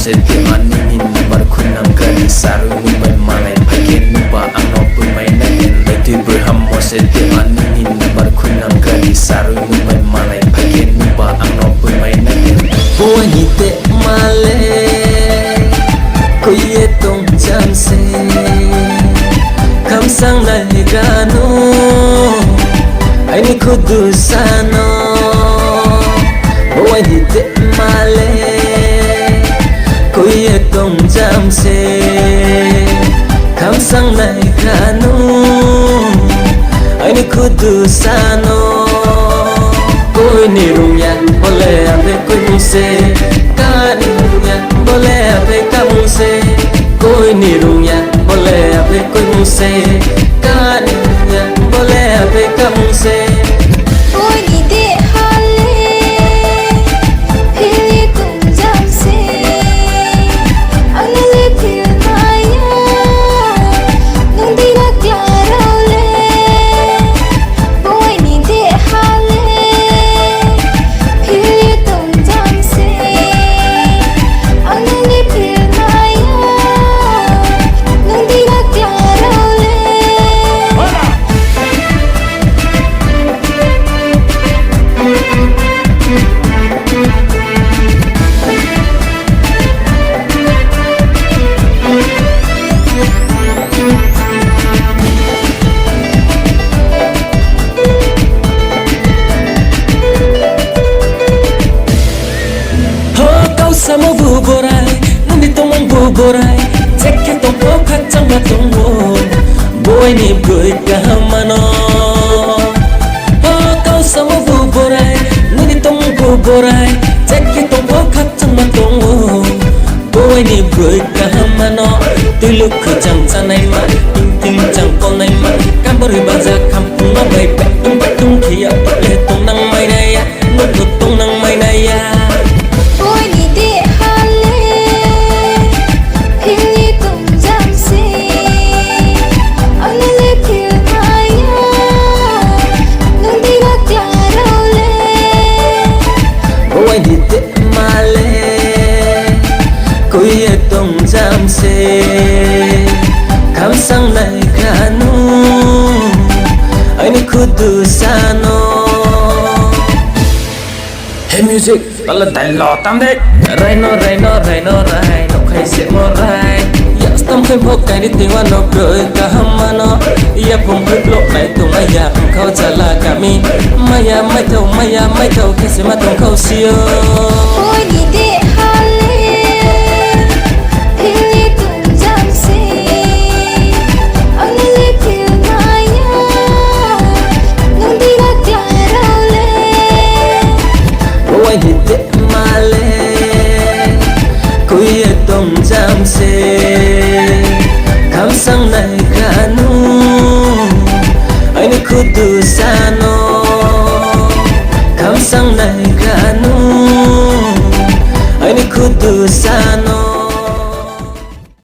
se te manin barkunam kali saru numai malai phagen nuba angno pumai na en leti burham mo se te manin barkunam kali saru numai malai phagen nuba angno pumai na en boani te male koye tong jam se kam sang na gano ai ni kudu sano boani te male koye tong jam se kam sang na gano ai ni kudu sano koi ni runya bole ave koi muse ka ni runya bole ave ka muse koi ni runya bole ave koi muse ka ni runya bole ave ka muse koi ni de hale hili tum jam se anale phir maya nung di na claro le koi ni de hale hili tum jam se anale phir maya nung di na claro le Sama vu borai nandi tong vu borai chekke tong po khak chang ba tong wo boy ni goi ka mano kau sama vu borai nandi tong vu borai chekke tong po khak chang ba tong wo boy ni goi ka mano tulu khu chang cha nai ma ting ting chang ko nai ma kam bari ba ja kham pung ma bai pa tung khia pa le tong nang mai nai ya no tong nang mai nai ya koi ni de hale hili tum jam se anale phir maya nung di na claro le boy ni te male koye tong jam se kam sang nai kanu ai ni kudu sano hey music tala dai lo tam de rai no khai se mo rai ya stam khai phok kai ni tiwa no proi ka hamano ya pum phut lo nai tu maya khau chala kami maya mai thau ke se ma tong khau sio koi ni de hale hili tum jam se anale phir maya nung di na claro le boy ni te male koye tong jam se kam sang nai kanu ai ni kudu san